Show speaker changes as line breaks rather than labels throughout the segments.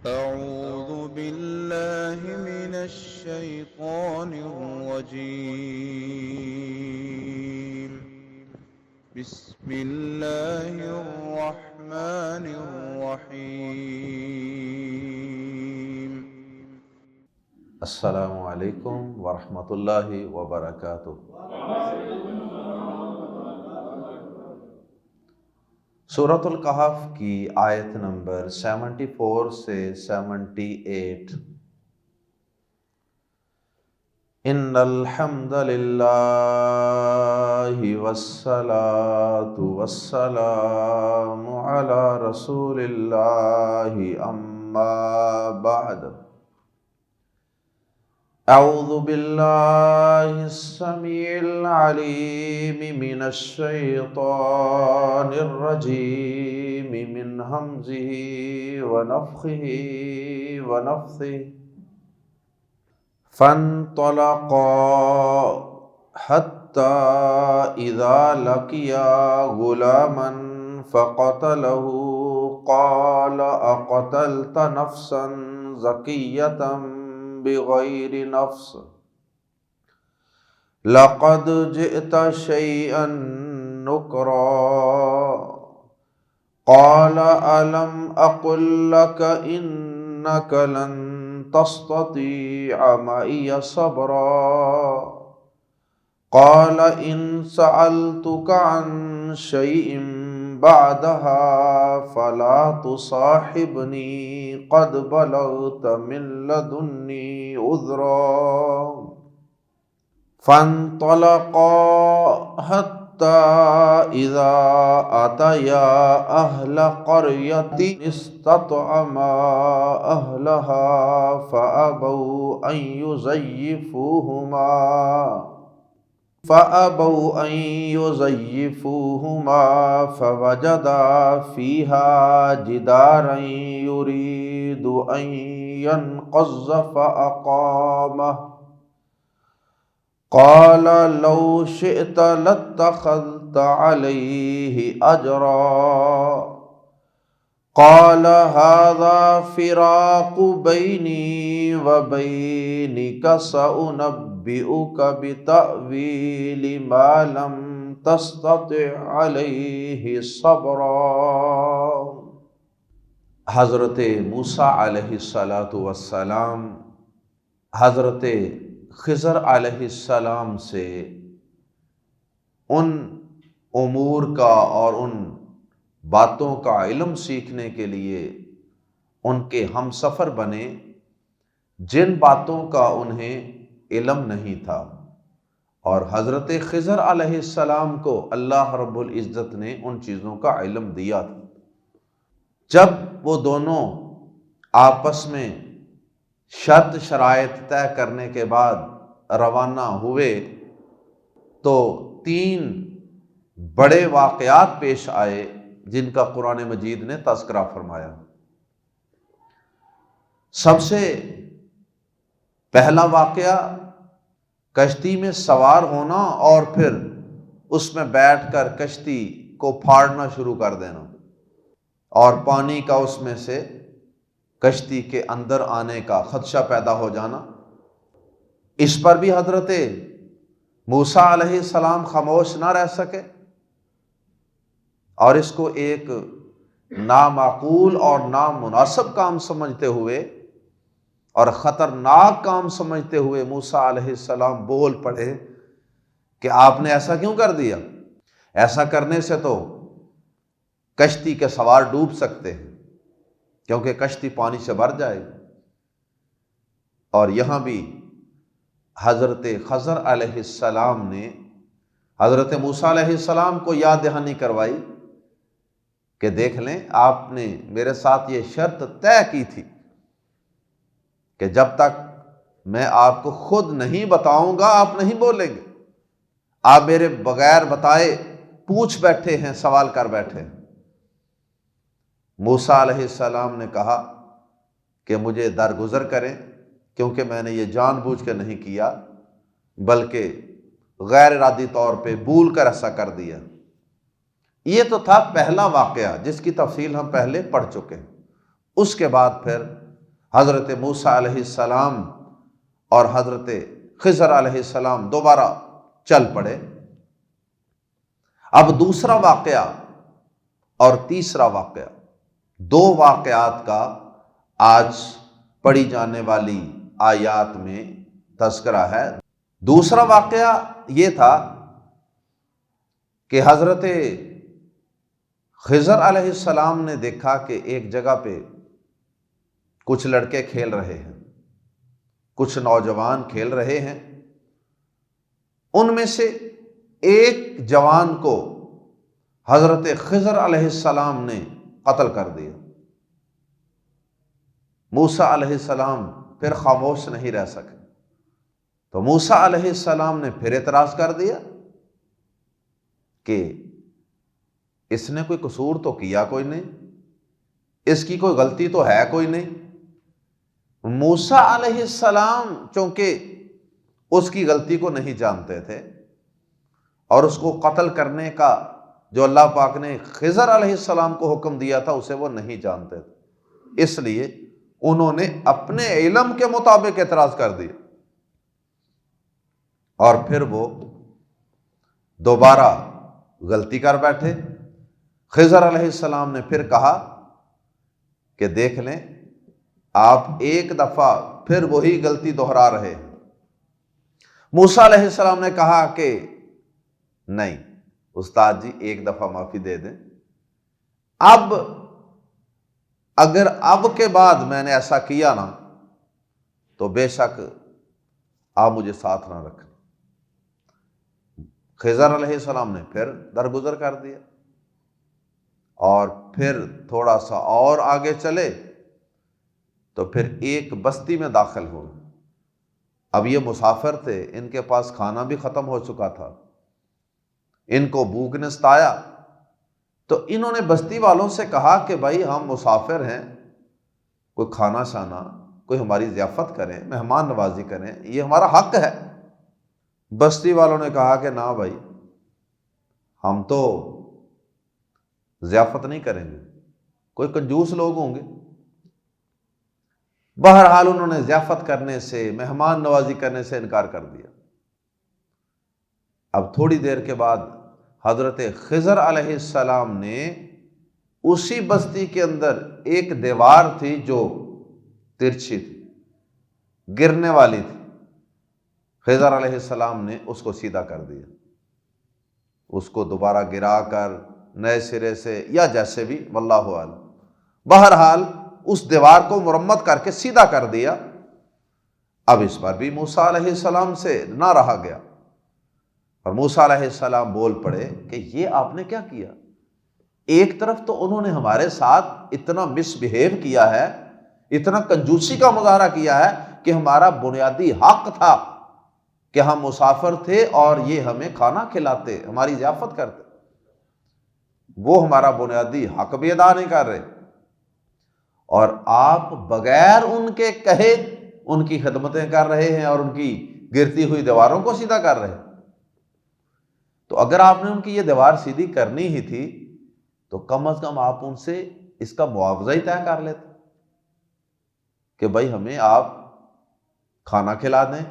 أعوذ بالله من الشيطان الرجيم. بسم الله الرحمن الرحيم.
السلام علیکم ورحمۃ اللہ وبرکاتہ۔ سورۃ الکہف کی آیت نمبر 74 سے 78۔ ان الحمد للہ والصلاة والسلام علی رسول اللہ اما بعد۔ اعوذ باللہ السمیع العلیم من الشیطان الرجیم من ہمزہ ونفخہ ونفثہ۔ فانطلقا حتی اذا لقیا غلاما فقتلہ قال اقتلت نفسا زکیۃ بغیر نفس لقد جئت شیئا نکرا قال الم اقل لك انك لن تستطيع معي صبرا قال ان سألتك عن شيء بعدها فلا تصاحبني قد بلغت من لدني عذرا فانطلقا حتى إذا أتيا أهل قرية استطعما أهلها فأبوا أن يزيفوهما فوجدا فيها جدارا يريد أن ينقض فأقامه قال لو شئت لاتخذت عليه أجرا قال هذا فراق بيني وبينك سأنبئك بتأويل ما لم تستطع عليه صبرا۔ حضرت موسیٰ علیہ السلام حضرت خضر علیہ السلام سے ان امور کا اور ان باتوں کا علم سیکھنے کے لیے ان کے ہم سفر بنے جن باتوں کا انہیں علم نہیں تھا، اور حضرت خضر علیہ السلام کو اللہ رب العزت نے ان چیزوں کا علم دیا تھا۔ جب وہ دونوں آپس میں شرط شرائط طے کرنے کے بعد روانہ ہوئے تو 3 بڑے واقعات پیش آئے جن کا قرآن مجید نے تذکرہ فرمایا۔ سب سے پہلا واقعہ کشتی میں سوار ہونا اور پھر اس میں بیٹھ کر کشتی کو پھاڑنا شروع کر دینا اور پانی کا اس میں سے کشتی کے اندر آنے کا خدشہ پیدا ہو جانا۔ اس پر بھی حضرت موسیٰ علیہ السلام خاموش نہ رہ سکے اور اس کو ایک نامعقول اور نامناسب کام سمجھتے ہوئے اور خطرناک کام سمجھتے ہوئے موسیٰ علیہ السلام بول پڑے کہ آپ نے ایسا کیوں کر دیا؟ ایسا کرنے سے تو کشتی کے سوار ڈوب سکتے ہیں کیونکہ کشتی پانی سے بھر جائے گی۔ اور یہاں بھی حضرت خضر علیہ السلام نے حضرت موسیٰ علیہ السلام کو یاد دہانی کروائی کہ دیکھ لیں آپ نے میرے ساتھ یہ شرط طے کی تھی کہ جب تک میں آپ کو خود نہیں بتاؤں گا آپ نہیں بولیں گے، آپ میرے بغیر بتائے پوچھ بیٹھے ہیں، سوال کر بیٹھے ہیں۔ موسیٰ علیہ السلام نے کہا کہ مجھے درگزر کریں کیونکہ میں نے یہ جان بوجھ کے نہیں کیا بلکہ غیر ارادی طور پہ بھول کر ایسا کر دیا۔ یہ تو تھا پہلا واقعہ جس کی تفصیل ہم پہلے پڑھ چکے ہیں۔ اس کے بعد پھر حضرت موسیٰ علیہ السلام اور حضرت خضر علیہ السلام دوبارہ چل پڑے۔ اب دوسرا واقعہ اور تیسرا واقعہ، دو واقعات کا آج پڑھی جانے والی آیات میں تذکرہ ہے۔ دوسرا واقعہ یہ تھا کہ حضرت خضر علیہ السلام نے دیکھا کہ ایک جگہ پہ کچھ لڑکے کھیل رہے ہیں، کچھ نوجوان کھیل رہے ہیں، ان میں سے ایک جوان کو حضرت خضر علیہ السلام نے قتل کر دیا۔ موسیٰ علیہ السلام پھر خاموش نہیں رہ سکے، تو موسیٰ علیہ السلام نے پھر اعتراض کر دیا کہ اس نے کوئی قصور تو کیا کوئی نہیں، اس کی کوئی غلطی تو ہے کوئی نہیں۔ موسیٰ علیہ السلام چونکہ اس کی غلطی کو نہیں جانتے تھے اور اس کو قتل کرنے کا جو اللہ پاک نے خضر علیہ السلام کو حکم دیا تھا اسے وہ نہیں جانتے تھے، اس لیے انہوں نے اپنے علم کے مطابق اعتراض کر دیا، اور پھر وہ دوبارہ غلطی کر بیٹھے۔ خضر علیہ السلام نے پھر کہا کہ دیکھ لیں آپ ایک دفعہ پھر وہی غلطی دہرا رہے ہیں۔ موسیٰ علیہ السلام نے کہا کہ نہیں استاد جی ایک دفعہ معافی دے دیں، اب اگر اب کے بعد میں نے ایسا کیا نا تو بے شک آپ مجھے ساتھ نہ رکھنا۔ خضر علیہ السلام نے پھر درگزر کر دیا اور پھر تھوڑا سا اور آگے چلے تو پھر ایک بستی میں داخل ہوئے۔ اب یہ مسافر تھے، ان کے پاس کھانا بھی ختم ہو چکا تھا، ان کو بھوک نے ستایا، تو انہوں نے بستی والوں سے کہا کہ بھائی ہم مسافر ہیں، کوئی کھانا شانا، کوئی ہماری ضیافت کریں، مہمان نوازی کریں، یہ ہمارا حق ہے۔ بستی والوں نے کہا کہ نہ بھائی ہم تو ضیافت نہیں کریں گے، کوئی کنجوس لوگ ہوں گے۔ بہرحال انہوں نے ضیافت کرنے سے، مہمان نوازی کرنے سے انکار کر دیا۔ اب تھوڑی دیر کے بعد حضرت خضر علیہ السلام نے اسی بستی کے اندر ایک دیوار تھی جو ترچھی تھی، گرنے والی تھی، خضر علیہ السلام نے اس کو سیدھا کر دیا، اس کو دوبارہ گرا کر نئے سرے سے یا جیسے بھی واللہ اعلم، بہرحال اس دیوار کو مرمت کر کے سیدھا کر دیا۔ اب اس پر بھی موسیٰ علیہ السلام سے نہ رہا گیا اور موسیٰ علیہ السلام بول پڑے کہ یہ آپ نے کیا کیا؟ ایک طرف تو انہوں نے ہمارے ساتھ اتنا مس بہیو کیا ہے، اتنا کنجوسی کا مظاہرہ کیا ہے کہ ہمارا بنیادی حق تھا کہ ہم مسافر تھے اور یہ ہمیں کھانا کھلاتے، ہماری ضیافت کرتے، وہ ہمارا بنیادی حق بھی ادا نہیں کر رہے، اور آپ بغیر ان کے کہے ان کی خدمتیں کر رہے ہیں اور ان کی گرتی ہوئی دیواروں کو سیدھا کر رہے ہیں۔ تو اگر آپ نے ان کی یہ دیوار سیدھی کرنی ہی تھی تو کم از کم آپ ان سے اس کا معاوضہ ہی طے کر لیتے کہ بھائی ہمیں آپ کھانا کھلا دیں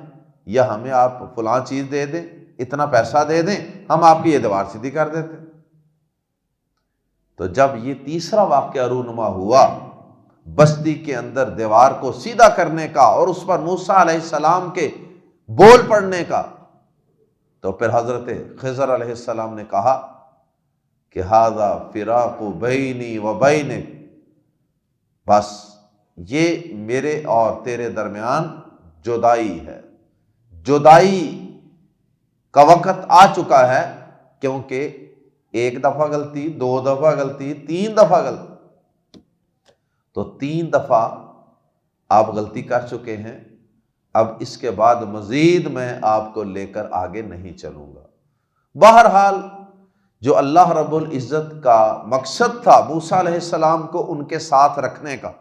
یا ہمیں آپ فلاں چیز دے دیں، اتنا پیسہ دے دیں، ہم آپ کی یہ دیوار سیدھی کر دیتے۔ تو جب یہ تیسرا واقعہ رونما ہوا بستی کے اندر دیوار کو سیدھا کرنے کا اور اس پر موسیٰ علیہ السلام کے بول پڑنے کا، تو پھر حضرت خضر علیہ السلام نے کہا کہ ھذا فراق بینی و بینک، بس یہ میرے اور تیرے درمیان جدائی ہے، جدائی کا وقت آ چکا ہے، کیونکہ ایک دفعہ غلطی، دو دفعہ غلطی، تین دفعہ غلطی، تو تین دفعہ آپ غلطی کر چکے ہیں، اب اس کے بعد مزید میں آپ کو لے کر آگے نہیں چلوں گا۔ بہرحال جو اللہ رب العزت کا مقصد تھا موسیٰ علیہ السلام کو ان کے ساتھ رکھنے کا،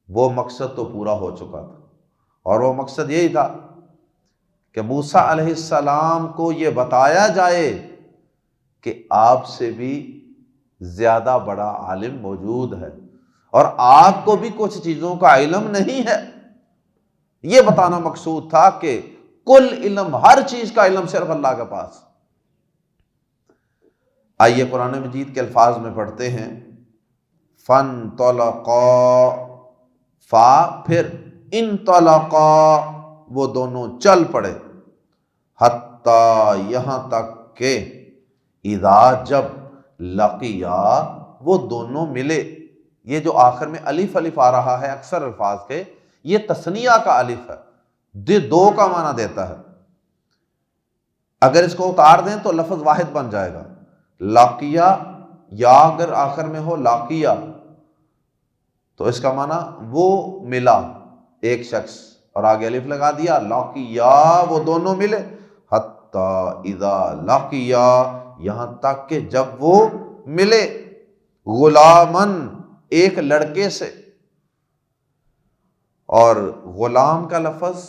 وہ مقصد تو پورا ہو چکا تھا، اور وہ مقصد یہی تھا کہ موسیٰ علیہ السلام کو یہ بتایا جائے کہ آپ سے بھی زیادہ بڑا عالم موجود ہے، اور آپ کو بھی کچھ چیزوں کا علم نہیں ہے۔ یہ بتانا مقصود تھا کہ کل علم، ہر چیز کا علم صرف اللہ کے پاس۔ آئیے قرآن مجید کے الفاظ میں پڑھتے ہیں، فانطلقا، فا پھر انطلقا، وہ دونوں چل پڑے، حتی یہاں تک کہ، اذا جب، لقیا وہ دونوں ملے۔ یہ جو آخر میں الف الف آ رہا ہے اکثر الفاظ کے، یہ تثنیہ کا الف ہے، دو کا معنی دیتا ہے۔ اگر اس کو اتار دیں تو لفظ واحد بن جائے گا، لاقیہ، یا اگر آخر میں ہو لاقیہ تو اس کا معنی وہ ملا ایک شخص، اور آگے الف لگا دیا، لاقیہ وہ دونوں ملے، حتی اذا لاقیہ یہاں تک کہ جب وہ ملے، غلامن ایک لڑکے سے۔ اور غلام کا لفظ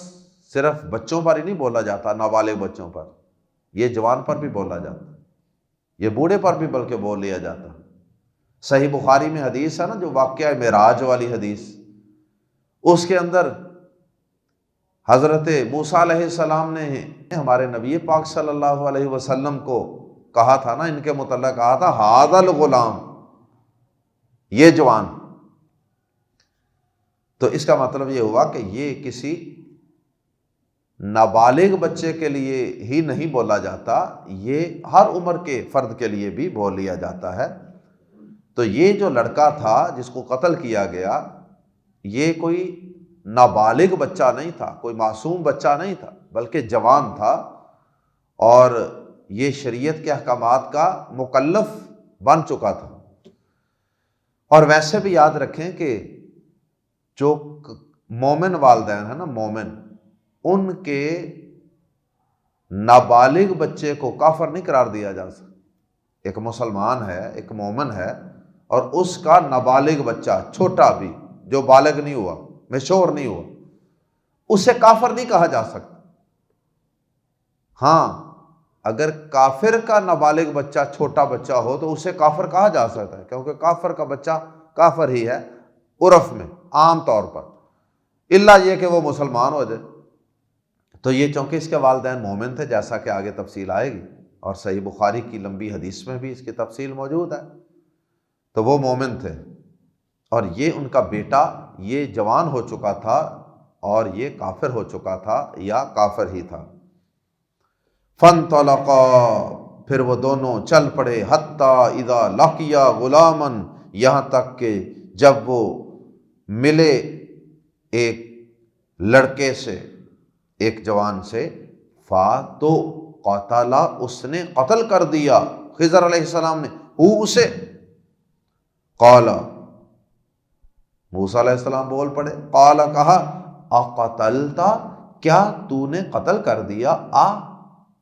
صرف بچوں پر ہی نہیں بولا جاتا، نابالغ بچوں پر، یہ جوان پر بھی بولا جاتا، یہ بوڑھے پر بھی بلکہ بول لیا جاتا۔ صحیح بخاری میں حدیث ہے نا، جو واقعہ معراج والی حدیث، اس کے اندر حضرت موسیٰ علیہ السلام نے ہمارے نبی پاک صلی اللہ علیہ وسلم کو کہا تھا نا، ان کے متعلق کہا تھا، ھذا الغلام، یہ جوان۔ تو اس کا مطلب یہ ہوا کہ یہ کسی نابالغ بچے کے لیے ہی نہیں بولا جاتا، یہ ہر عمر کے فرد کے لیے بھی بول لیا جاتا ہے۔ تو یہ جو لڑکا تھا جس کو قتل کیا گیا، یہ کوئی نابالغ بچہ نہیں تھا، کوئی معصوم بچہ نہیں تھا، بلکہ جوان تھا، اور یہ شریعت کے احکامات کا مکلف بن چکا تھا۔ اور ویسے بھی یاد رکھیں کہ جو مومن والدین ہیں نا، مومن، ان کے نابالغ بچے کو کافر نہیں قرار دیا جا سکتا۔ ایک مسلمان ہے، ایک مومن ہے، اور اس کا نابالغ بچہ، چھوٹا بھی، جو بالغ نہیں ہوا، میچور نہیں ہوا، اسے کافر نہیں کہا جا سکتا۔ ہاں اگر کافر کا نابالغ بچہ چھوٹا بچہ ہو تو اسے کافر کہا جا سکتا ہے، کیونکہ کافر کا بچہ کافر ہی ہے عرف میں، عام طور پر، الا یہ کہ وہ مسلمان ہو جائے۔ تو یہ چونکہ اس کے والدین مومن تھے، جیسا کہ آگے تفصیل آئے گی، اور صحیح بخاری کی لمبی حدیث میں بھی اس کی تفصیل موجود ہے، تو وہ مومن تھے، اور یہ ان کا بیٹا یہ جوان ہو چکا تھا اور یہ کافر ہو چکا تھا یا کافر ہی تھا۔ فانطلقا، پھر وہ دونوں چل پڑے، حتی اذا لقیا غلامن، یہاں تک کہ جب وہ ملے ایک لڑکے سے، ایک جوان سے، تو قتلا، اس نے قتل کر دیا، خضر علیہ السلام نے، اسے، قال، موسیٰ علیہ السلام بول پڑے، قال کہا، اقتلت، کیا تو نے قتل کر دیا،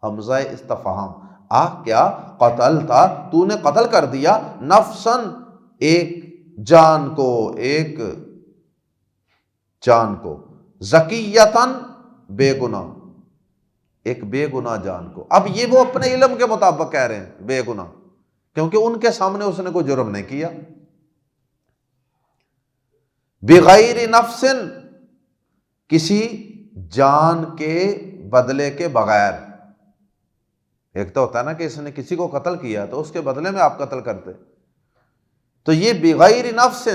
حمزہ استفہام، کیا قتلت، تو نے قتل کر دیا، نفسن، ایک جان کو، ایک جان کو، زکیتن، بے گناہ، ایک بے گناہ جان کو۔ اب یہ وہ اپنے علم کے مطابق کہہ رہے ہیں بے گناہ، کیونکہ ان کے سامنے اس نے کوئی جرم نہیں کیا۔ بغیر نفس، کسی جان کے بدلے کے بغیر۔ ایک تو ہوتا ہے نا کہ اس نے کسی کو قتل کیا تو اس کے بدلے میں آپ قتل کرتے، تو یہ بغیر نفس،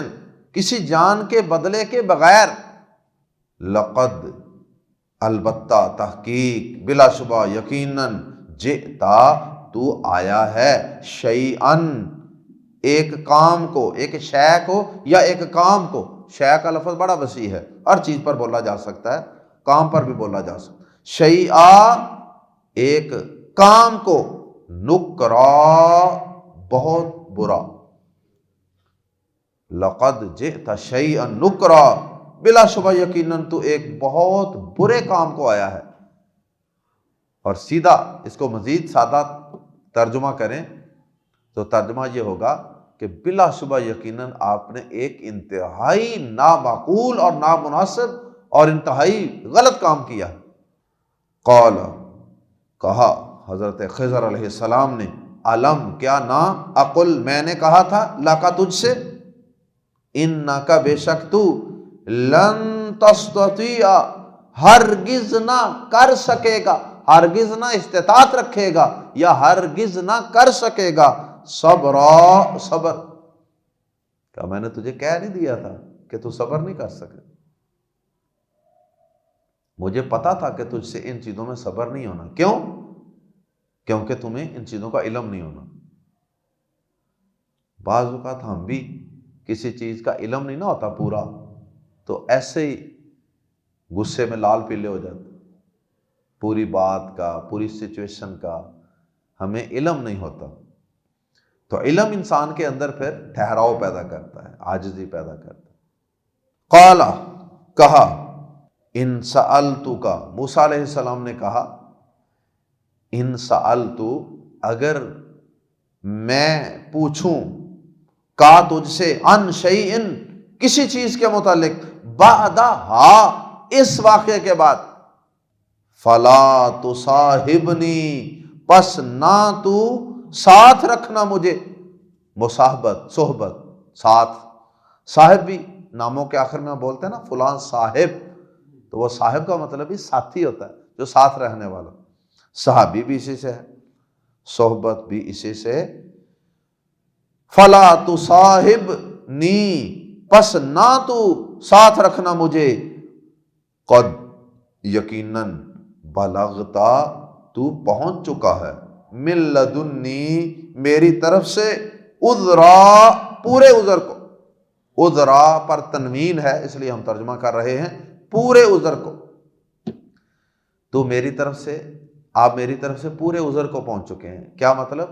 کسی جان کے بدلے کے بغیر، لقد، البتہ، تحقیق، بلا شبہ، یقیناً، جئتا، تو آیا ہے، شیئن، ایک کام کو، ایک شے کو یا ایک کام کو، شے کا لفظ بڑا وسیع ہے، ہر چیز پر بولا جا سکتا ہے، کام پر بھی بولا جا سکتا ہے، شیئا، ایک کام کو، نکرا، بہت برا، لقد جئت شیئا نکرا، بلا شبہ یقیناً تو ایک بہت برے کام کو آیا ہے۔ اور سیدھا اس کو مزید سادہ ترجمہ کریں تو ترجمہ یہ ہوگا کہ بلا شبہ یقیناً آپ نے ایک انتہائی نامعقول اور نامناسب اور انتہائی غلط کام کیا۔ قال، کہا حضرت خضر علیہ السلام نے، علم، کیا نہ، اقل، میں نے کہا تھا، لکا، تجھ سے، انکا بے شک تو لن تستطیع ہرگز نہ کر سکے گا، ہرگز نہ استطاعت رکھے گا یا ہرگز نہ کر سکے گا صبر۔ کہ میں نے تجھے کہہ نہیں دیا تھا کہ تو صبر نہیں کر سکے؟ مجھے پتا تھا کہ تجھ سے ان چیزوں میں صبر نہیں ہونا۔ کیوں؟ کیونکہ تمہیں ان چیزوں کا علم نہیں ہونا۔ بعض اوقات ہم بھی کسی چیز کا علم نہیں نہ ہوتا پورا، تو ایسے ہی غصے میں لال پیلے ہو جاتے، پوری بات کا، پوری سچویشن کا ہمیں علم نہیں ہوتا۔ تو علم انسان کے اندر پھر ٹھہراؤ پیدا کرتا ہے، عاجزی پیدا کرتا ہے۔ قال، کہا، ان سألتک، موسیٰ علیہ السلام نے کہا ان سألت، اگر میں پوچھوں کا تجھ سے عن شیئن، کسی چیز کے متعلق، بعدہا، اس واقعے کے بعد، فلا تصاحبنی، پس نہ تو ساتھ رکھنا مجھے، مصاحبت، صحبت، ساتھ، صاحب بھی ناموں کے آخر میں بولتے ہیں نا فلاں صاحب، تو وہ صاحب کا مطلب بھی ساتھی ہوتا ہے، جو ساتھ رہنے والا۔ صحابی بھی اسی سے ہے، صحبت بھی اسی سے۔ فلا تصاحبنی، پس نہ تو ساتھ رکھنا مجھے، قد، یقیناً، بلغتا، تو پہنچ چکا ہے، من لدنی، میری طرف سے، عذرا، پورے عذر کو، عذرا پر تنوین ہے اس لیے ہم ترجمہ کر رہے ہیں پورے عذر کو، تو میری طرف سے، آپ میری طرف سے پورے عذر کو پہنچ چکے ہیں۔ کیا مطلب؟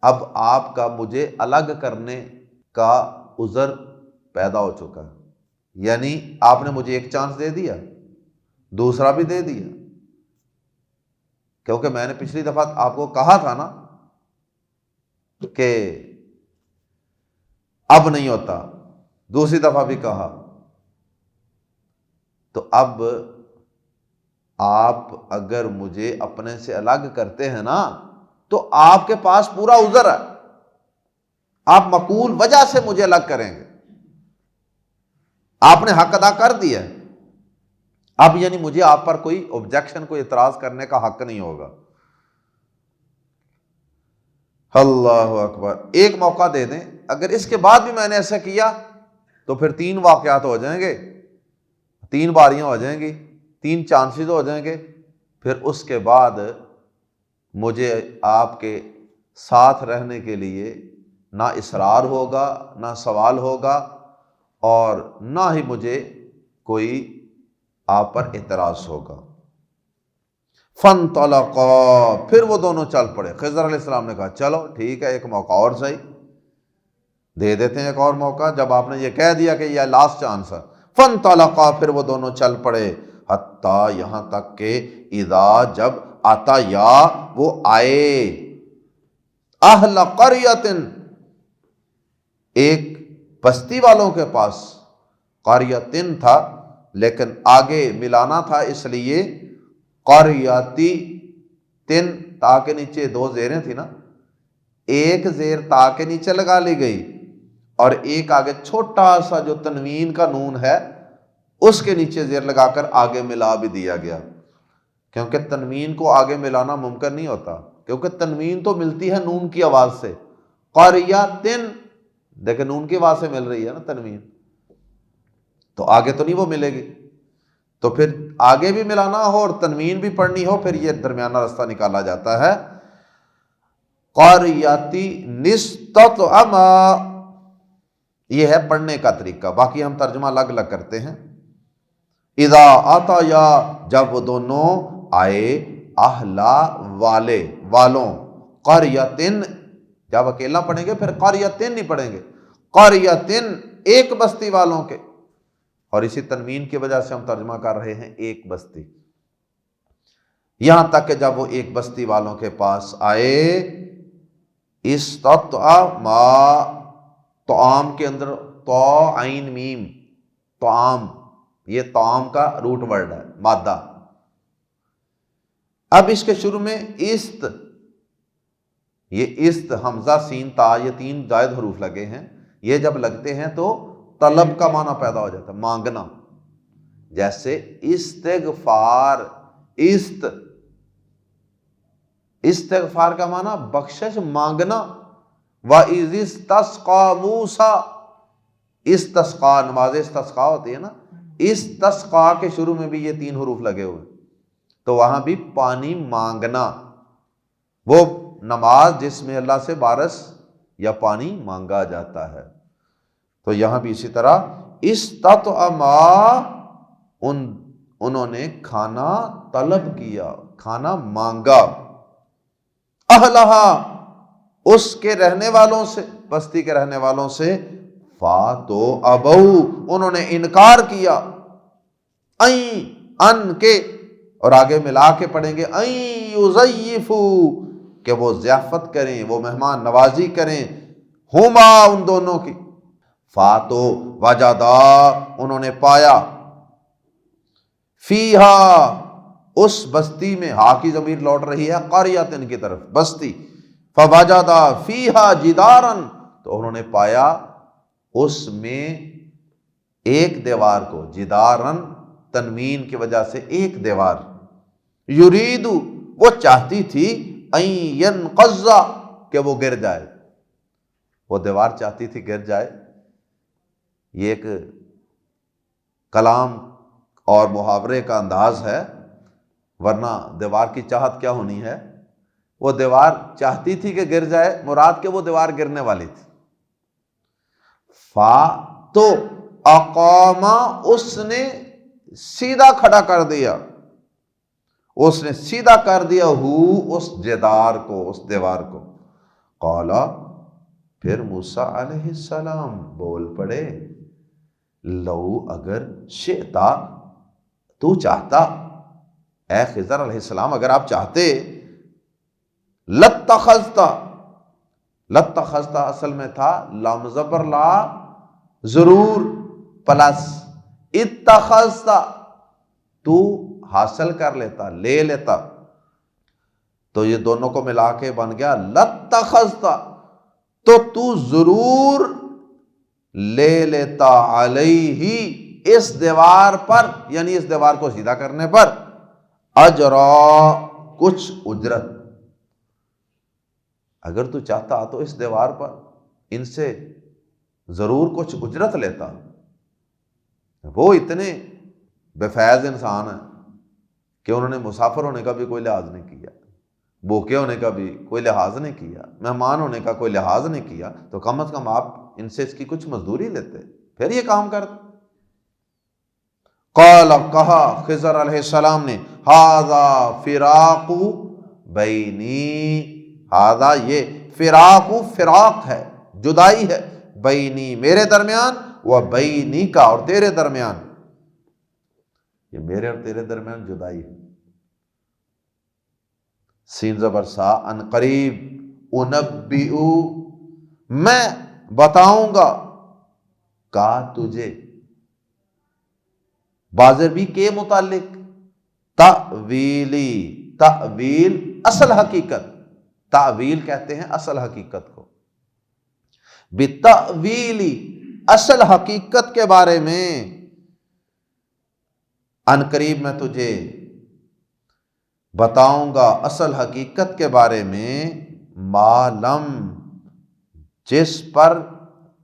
اب آپ کا مجھے الگ کرنے کا عذر پیدا ہو چکا ہے، یعنی آپ نے مجھے ایک چانس دے دیا، دوسرا بھی دے دیا، کیونکہ میں نے پچھلی دفعہ آپ کو کہا تھا نا کہ اب نہیں ہوتا، دوسری دفعہ بھی کہا، تو اب آپ اگر مجھے اپنے سے الگ کرتے ہیں نا تو آپ کے پاس پورا عذر ہے، آپ معقول وجہ سے مجھے الگ کریں گے، آپ نے حق ادا کر دیا ہے، اب یعنی مجھے آپ پر کوئی آبجیکشن، کوئی اعتراض کرنے کا حق نہیں ہوگا۔ اللہ اکبر، ایک موقع دے دیں، اگر اس کے بعد بھی میں نے ایسا کیا تو پھر 3 واقعات ہو جائیں گے، 3 باریاں ہو جائیں گی، 3 چانسز ہو جائیں گے، پھر اس کے بعد مجھے آپ کے ساتھ رہنے کے لیے نہ اصرار ہوگا، نہ سوال ہوگا، اور نہ ہی مجھے کوئی آپ پر اعتراض ہوگا۔ فانطلقا، پھر وہ دونوں چل پڑے۔ خضر علیہ السلام نے کہا چلو ٹھیک ہے، ایک موقع اور صحیح دے دیتے ہیں، ایک اور موقع، جب آپ نے یہ کہہ دیا کہ یہ لاسٹ چانس ہے۔ فانطلقا، پھر وہ دونوں چل پڑے، حتیٰ، یہاں تک کہ، اذا، جب، آتا، یا، وہ آئے، اہل قریۃ، ایک بستی والوں کے پاس، قریۃ تھا لیکن آگے ملانا تھا اس لیے قریتی تن، تا کے نیچے 2 زیریں تھی نا، ایک زیر تا کے نیچے لگا لی گئی اور ایک آگے چھوٹا سا جو تنوین کا نون ہے اس کے نیچے زیر لگا کر آگے ملا بھی دیا گیا، کیونکہ تنوین کو آگے ملانا ممکن نہیں ہوتا، کیونکہ تنوین تو ملتی ہے نون کی آواز سے، قریۃ، دیکھیں نون کی آواز سے مل رہی ہے نا تنوین، تو آگے تو نہیں وہ ملے گی، تو پھر آگے بھی ملانا ہو اور تنوین بھی پڑھنی ہو، پھر یہ درمیانہ راستہ نکالا جاتا ہے۔ قریتی نستطعما، یہ ہے پڑھنے کا طریقہ، باقی ہم ترجمہ الگ الگ کرتے ہیں۔ اذا آتا، یا، جب وہ دونوں آئے، اہلا، والوں، قریتن، جب اکیلا پڑھیں گے پھر قریتن نہیں پڑھیں گے، قریتن، ایک بستی والوں کے، اور اسی تنوین کی وجہ سے ہم ترجمہ کر رہے ہیں ایک بستی، یہاں تک کہ جب وہ ایک بستی والوں کے پاس آئے، استطعما، طعام کے اندر تو عین میم، طعام، یہ طعام کا روٹ ورڈ ہے، مادہ۔ اب اس کے شروع میں است، یہ است، حمزہ، سین، تا، یہ 3 زائد حروف لگے ہیں، یہ جب لگتے ہیں تو طلب کا معنی پیدا ہو جاتا ہے، مانگنا. جیسے استغفار، استغفار کا معنی بخشش مانگنا. وَإِذِ اسْتَسْقَىٰ مُوسَىٰ، استسقا، نماز استسقا ہوتی ہے نا، استسقا کے شروع میں بھی یہ 3 حروف لگے ہوئے، تو وہاں بھی پانی مانگنا، وہ نماز جس میں اللہ سے بارش یا پانی مانگا جاتا ہے. تو یہاں بھی اسی طرح استطعما، انہوں نے کھانا طلب کیا، کھانا مانگا. اہلہا، اس کے رہنے والوں سے، بستی کے رہنے والوں سے. فاتو ابو، انہوں نے انکار کیا. ان کے، اور آگے ملا کے پڑھیں گے یضیفو، کہ وہ ضیافت کریں، وہ مہمان نوازی کریں. ہما، ان دونوں کی. فاتو وجدا، انہوں نے پایا. فیہا، اس بستی میں، ہا کی ضمیر لوٹ رہی ہے قریۃ کی طرف، بستی. فوجدا فیہا جدارا، تو انہوں نے پایا اس میں ایک دیوار کو. جدارن تنوین کی وجہ سے ایک دیوار. یریدو، وہ چاہتی تھی، ان ینقض، کہ وہ گر جائے، وہ دیوار چاہتی تھی گر جائے. یہ ایک کلام اور محاورے کا انداز ہے، ورنہ دیوار کی چاہت کیا ہونی ہے؟ وہ دیوار چاہتی تھی کہ گر جائے، مراد کہ وہ دیوار گرنے والی تھی. تو اقاما، اس نے سیدھا کھڑا کر دیا، اس نے سیدھا کر دیا اس جدار کو، اس دیوار کو. قالا، پھر موسیٰ علیہ السلام بول پڑے، لو، اگر شئتا، تو چاہتا، اے خضر علیہ السلام اگر آپ چاہتے، لاتخذتا، لاتخذتا اصل میں تھا لام زبر لا ضرور پلس اتخذتا، تو حاصل کر لیتا، لے لیتا. تو یہ دونوں کو ملا کے بن گیا لاتخذتا، تو ضرور لے لیتا، علیہ، اس دیوار پر، یعنی اس دیوار کو سیدھا کرنے پر، اجرا، کچھ اجرت. اگر تو چاہتا تو اس دیوار پر ان سے ضرور کچھ اجرت لیتا. وہ اتنے بے فیض انسان ہیں کہ انہوں نے مسافر ہونے کا بھی کوئی لحاظ نہیں کیا، بھوکے ہونے کا بھی کوئی لحاظ نہیں کیا، مہمان ہونے کا کوئی لحاظ نہیں کیا. تو کم از کم آپ ان سے اس کی کچھ مزدوری لیتے، پھر یہ کام کرتے. قال، کہا خضر علیہ السلام نے، ھذا فراق بینی، ھذا، یہ، فراق، فراق ہے، جدائی ہے، بینی، میرے درمیان، و بینی کا، اور تیرے درمیان. یہ میرے اور تیرے درمیان جدائی ہے. سین زبر سا، ان قریب، انبئو، میں بتاؤں گا، کا تجھے، بازربی کے متعلق، تأویلی، تأویل اصل حقیقت، تأویل کہتے ہیں اصل حقیقت کو. بتأویلی، اصل حقیقت کے بارے میں، ان قریب میں تجھے بتاؤں گا اصل حقیقت کے بارے میں. ما لم، جس پر،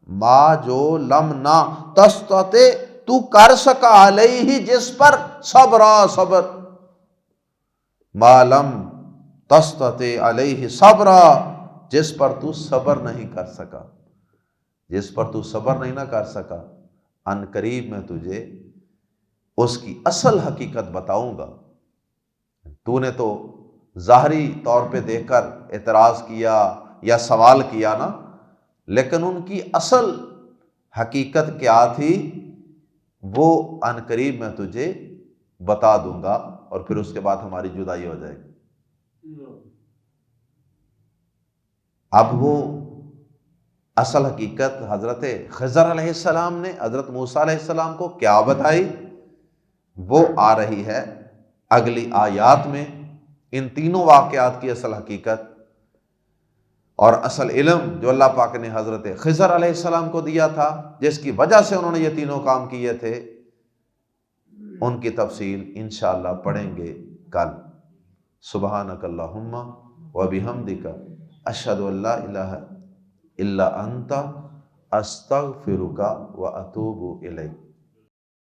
ما جو، لم نہ، تستطع، تو کر سکا، علیہ، جس پر، صبرا، صبر. ما لم تستطع علیہ صبرا، جس پر تو صبر نہیں کر سکا، جس پر تو صبر نہیں نہ کر سکا. ان قریب میں تجھے اس کی اصل حقیقت بتاؤں گا. تو نے تو ظاہری طور پہ دیکھ کر اعتراض کیا یا سوال کیا نا، لیکن ان کی اصل حقیقت کیا تھی وہ ان قریب میں تجھے بتا دوں گا، اور پھر اس کے بعد ہماری جدائی ہو جائے گی. اب وہ اصل حقیقت حضرت خضر علیہ السلام نے حضرت موسیٰ علیہ السلام کو کیا بتائی، وہ آ رہی ہے اگلی آیات میں، ان تینوں واقعات کی اصل حقیقت. اور اصل علم جو اللہ پاک نے حضرت خضر علیہ السلام کو دیا تھا، جس کی وجہ سے انہوں نے یہ تینوں کام کیے تھے، ان کی تفصیل انشاءاللہ پڑھیں گے کل۔ سبحانک اللہم وبحمدک اشہد ان لا الہ الا انت استغفرک واتوب الیک۔